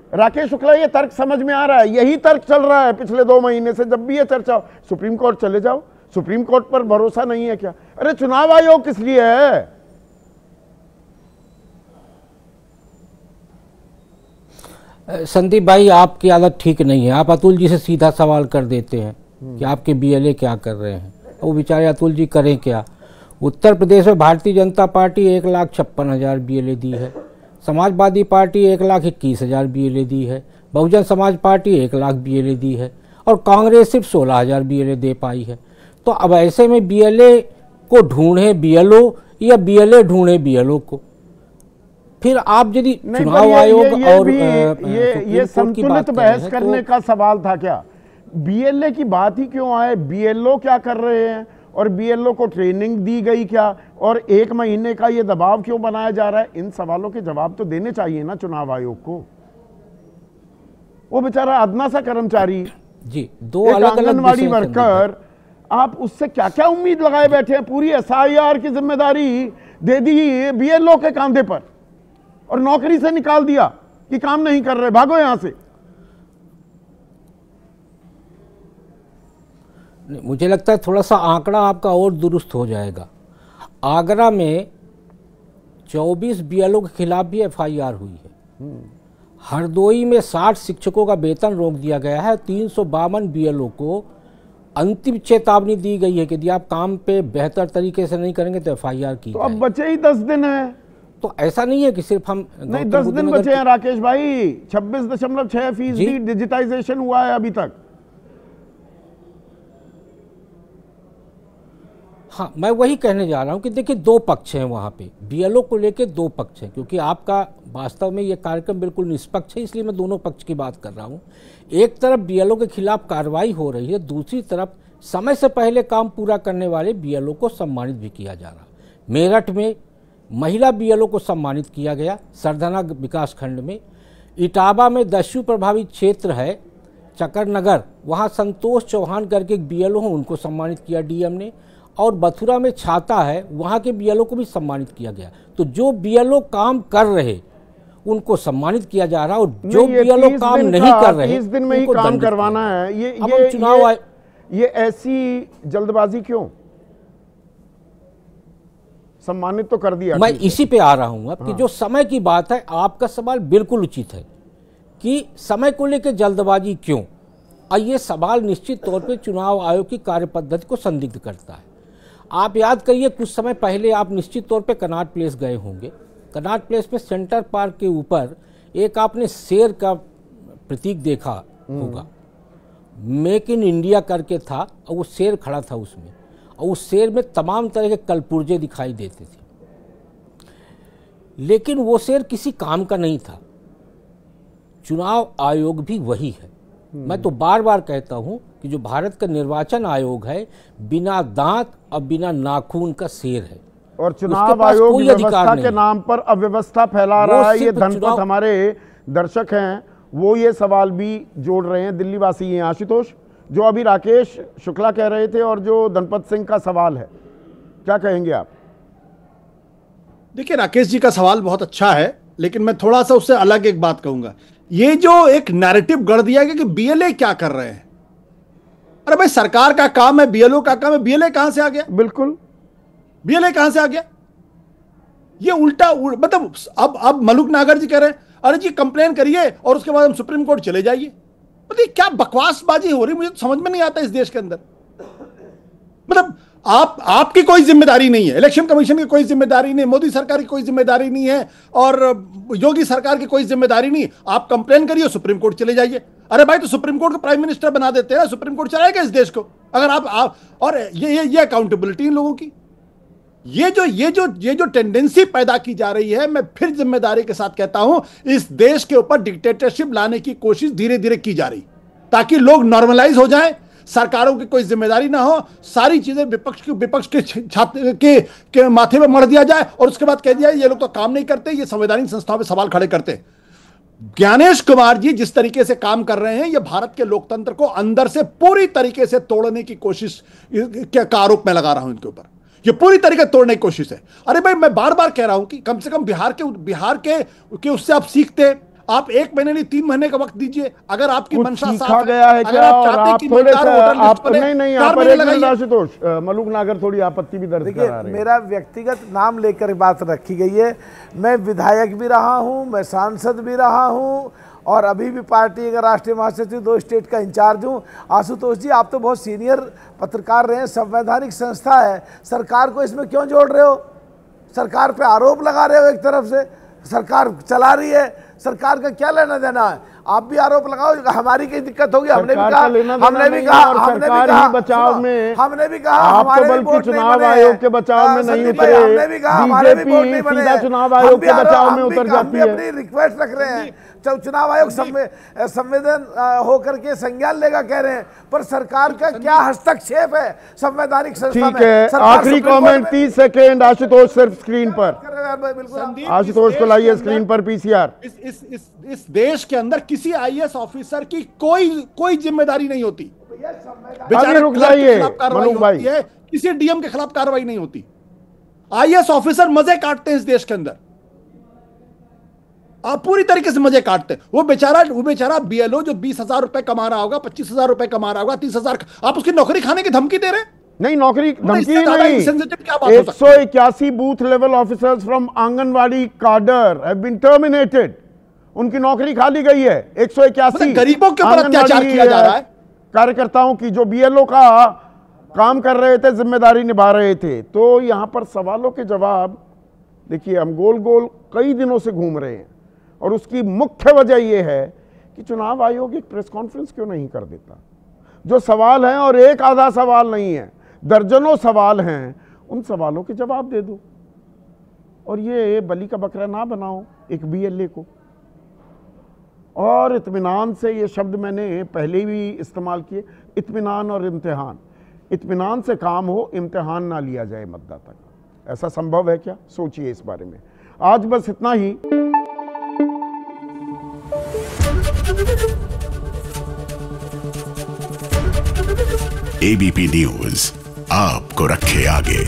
राकेश शुक्ला, ये तर्क समझ में आ रहा है? यही तर्क चल रहा है पिछले 2 महीने से। जब भी ये चर्चा, सुप्रीम कोर्ट चले जाओ, सुप्रीम कोर्ट पर भरोसा नहीं है क्या? अरे चुनाव आयोग किस लिए है? संदीप भाई, आपकी आदत ठीक नहीं है। आप अतुल जी से सीधा सवाल कर देते हैं कि आपके बीएलए क्या कर रहे हैं। वो बेचारे अतुल जी करें क्या? उत्तर प्रदेश में भारतीय जनता पार्टी 1,56,000 बीएलए दी है, समाजवादी पार्टी 1,21,000 बीएलए दी है, बहुजन समाज पार्टी 1,00,000 बीएलए दी है और कांग्रेस सिर्फ 16,000 बीएलए दे पाई है। तो अब ऐसे में बीएलए को ढूंढे बीएलओ या बीएलए ढूंढे बीएलओ को? फिर आप यदि चुनाव आयोग और ये संतुलित बहस करने का सवाल था क्या? बीएलए की बात ही क्यों आए? बीएलओ क्या कर रहे हैं और बीएलओ को ट्रेनिंग दी गई क्या, और 1 महीने का ये दबाव क्यों बनाया जा रहा है? इन सवालों के जवाब तो देने चाहिए ना चुनाव आयोग को। वो बेचारा अदना सा कर्मचारी जी, 2 अलग अलग आंगनवाड़ी वर्कर, आप उससे क्या क्या उम्मीद लगाए बैठे हैं? पूरी एसआईआर की जिम्मेदारी दे दी बीएलओ के कांधे पर और नौकरी से निकाल दिया कि काम नहीं कर रहे, भागो यहां से। मुझे लगता है थोड़ा सा आंकड़ा आपका और दुरुस्त हो जाएगा। आगरा में 24 बीएलओ के खिलाफ भी एफआईआर हुई है। हरदोई में 60 शिक्षकों का वेतन रोक दिया गया है। 352 बीएलओ को अंतिम चेतावनी दी गई है कि यदि आप काम पे बेहतर तरीके से नहीं करेंगे तो एफआईआर की। तो अब बचे ही 10 दिन है। तो ऐसा नहीं है कि सिर्फ हम नहीं, 10 दिन बचे हैं राकेश भाई। 26.6% डिजिटाइजेशन हुआ है अभी तक। हाँ, मैं वही कहने जा रहा हूँ कि देखिए 2 पक्ष हैं वहाँ पे, बीएलओ को लेके 2 पक्ष हैं, क्योंकि आपका वास्तव में ये कार्यक्रम बिल्कुल निष्पक्ष है, इसलिए मैं दोनों पक्ष की बात कर रहा हूँ। एक तरफ बीएलओ के खिलाफ कार्रवाई हो रही है, दूसरी तरफ समय से पहले काम पूरा करने वाले बीएलओ को सम्मानित भी किया जा रहा। मेरठ में महिला बीएलओ को सम्मानित किया गया, सरधना विकास खंड में। इटावा में दस्यु प्रभावित क्षेत्र है चकरनगर, वहाँ संतोष चौहान करके एक बीएलओ हैं, उनको सम्मानित किया डीएम ने। और मथुरा में छाता है, वहाँ के बीएलओ को भी सम्मानित किया गया। तो जो बीएलओ काम कर रहे उनको सम्मानित किया जा रहा, और जो बीएलओ काम नहीं कर रहे 30 दिन में ही काम करवाना है। ये ऐसी जल्दबाजी क्यों? सम्मानित तो कर दिया। मैं इसी पे आ रहा हूं अब कि जो समय की बात है, आपका सवाल बिल्कुल उचित है कि समय को लेकर जल्दबाजी क्यों। और ये सवाल निश्चित तौर पे चुनाव आयोग की कार्यपद्धति को संदिग्ध करता है। आप याद करिए, कुछ समय पहले आप निश्चित तौर पे कनॉट प्लेस गए होंगे। कनॉट प्लेस में सेंटर पार्क के ऊपर एक आपने शेर का प्रतीक देखा होगा, मेक इन इंडिया करके था, और वो शेर खड़ा था उसमें, और उस शेर में तमाम तरह के कलपुर्जे दिखाई देते थे, लेकिन वो शेर किसी काम का नहीं था। चुनाव आयोग भी वही है। मैं तो बार बार कहता हूं कि जो भारत का निर्वाचन आयोग है, बिना दांत और बिना नाखून का शेर है, और चुनाव आयोग व्यवस्था के नाम पर अव्यवस्था फैला रहा है। ये धनपत हमारे दर्शक हैं, वो ये सवाल भी जोड़ रहे हैं, दिल्ली वासी हैं आशुतोष, जो अभी राकेश शुक्ला कह रहे थे और जो धनपत सिंह का सवाल है, क्या कहेंगे आप? देखिए, राकेश जी का सवाल बहुत अच्छा है, लेकिन मैं थोड़ा सा उससे अलग एक बात कहूंगा। ये जो एक नैरेटिव गढ़ दिया गया कि बीएलए क्या कर रहे हैं, अरे भाई सरकार का काम है, बीएलओ का काम है, बीएलए कहां से आ गया? बिल्कुल, बीएलए कहां से आ गया? ये उल्टा मतलब अब मलुक नागर जी कह रहे हैं अरे जी कंप्लेन करिए और उसके बाद हम सुप्रीम कोर्ट चले जाइए। मतलब क्या बकवासबाजी हो रही, मुझे तो समझ में नहीं आता इस देश के अंदर। मतलब आपकी कोई जिम्मेदारी नहीं है, इलेक्शन कमीशन की कोई जिम्मेदारी नहीं, मोदी सरकार की कोई जिम्मेदारी नहीं है, और योगी सरकार की कोई जिम्मेदारी नहीं। आप कंप्लेन करिए, सुप्रीम कोर्ट चले जाइए। अरे भाई, तो सुप्रीम कोर्ट को प्राइम मिनिस्टर बना देते हैं, सुप्रीम कोर्ट चलाएगा इस देश को। अगर आप और ये अकाउंटेबिलिटी इन लोगों की, ये जो टेंडेंसी पैदा की जा रही है, मैं फिर जिम्मेदारी के साथ कहता हूं, इस देश के ऊपर डिक्टेटरशिप लाने की कोशिश धीरे धीरे की जा रही, ताकि लोग नॉर्मलाइज हो जाएं, सरकारों की कोई जिम्मेदारी ना हो, सारी चीजें विपक्ष के माथे पे मर दिया जाए, और उसके बाद कह दिया ये लोग तो काम नहीं करते, ये संवैधानिक संस्थाओं पे सवाल खड़े करते। ज्ञानेश कुमार जी जिस तरीके से काम कर रहे हैं, ये भारत के लोकतंत्र को अंदर से पूरी तरीके से तोड़ने की कोशिश का आरोप मैं लगा रहा हूं इनके ऊपर। ये पूरी तरीके तोड़ने की कोशिश है। अरे भाई, मैं बार बार कह रहा हूं कि कम से कम बिहार के उससे आप सीखते। आप 1 महीने नहीं 3 महीने का वक्त दीजिए। अगर आपकी मंशा साफ गया है क्या, और आप थोड़े आप नहीं यहाँ पर एक मिनट आशुतोष, मलूक नागर थोड़ी आपत्ति भी दर्ज करा रहे हैं। मेरा व्यक्तिगत नाम लेकर बात रखी गई है। मैं विधायक भी रहा हूँ, मैं सांसद भी रहा हूँ, और अभी भी पार्टी का राष्ट्रीय महासचिव 2 स्टेट का इंचार्ज हूँ। आशुतोष जी, आप तो बहुत सीनियर पत्रकार रहे हैं, संवैधानिक संस्था है, सरकार को इसमें क्यों जोड़ रहे हो? सरकार पे आरोप लगा रहे हो। एक तरफ से सरकार चला रही है, सरकार का क्या लेना देना है? आप भी आरोप लगाओ, हमारी कोई दिक्कत होगी। हमने भी कहा बचाव में, हमने भी कहा हमारे बल्कि चुनाव आयोग के बचाव में नहीं उतरे, हमने भी कहा हमारे भी वोट नहीं बने, चुनाव आयोग के बचाव में उतर जाती है। अपनी रिक्वेस्ट रख रहे हैं, चुनाव आयोग संवेदन होकर के संज्ञान लेगा कह रहे हैं, पर सरकार का क्या हस्तक्षेप है संवैधानिक संस्था में? ठीक है, आखिरी कमेंट 30 सेकेंड आशुतोष, सिर्फ स्क्रीन पर। आशुतोष को लाइए स्क्रीन पर पीसीआर। इस देश के अंदर किसी आईएएस ऑफिसर की कोई जिम्मेदारी नहीं होती। बेचारे रुक जाइए मलूक भाई, किसी डीएम के खिलाफ कार्रवाई नहीं होती। आईएएस ऑफिसर मजे काटते हैं इस देश के अंदर, आप पूरी तरीके से मजे काटते हैं। वो बेचारा बीएलओ जो 20,000 रुपए कमा रहा होगा, 25,000 रुपए कमा रहा होगा, 30,000, आप उसकी नौकरी खाने की धमकी दे रहे हैं? नहीं, नौकरी धमकी नहीं। 181 booth level officers from anganwadi कार्डर हैव बीन टर्मिनेटेड, उनकी नौकरी खाली गई है। 181 गरीबों के ऊपर अत्याचार किया जा रहा है। कार्यकर्ताओं की जो बीएलओ का काम कर रहे थे, जिम्मेदारी निभा रहे थे। तो यहां पर सवालों के जवाब देखिए, हम गोल गोल कई दिनों से घूम रहे हैं, और उसकी मुख्य वजह यह है कि चुनाव आयोग एक प्रेस कॉन्फ्रेंस क्यों नहीं कर देता? जो सवाल हैं, और एक आधा सवाल नहीं है, दर्जनों सवाल हैं, उन सवालों के जवाब दे दो, और ये बलि का बकरा ना बनाओ एक बीएलए को। और इत्मीनान से, ये शब्द मैंने पहले भी इस्तेमाल किए, इत्मीनान और इम्तिहान। इत्मीनान से काम हो, इम्तिहान ना लिया जाए मतदाता का। ऐसा संभव है क्या? सोचिए इस बारे में। आज बस इतना ही। एबीपी न्यूज आपको रखे आगे।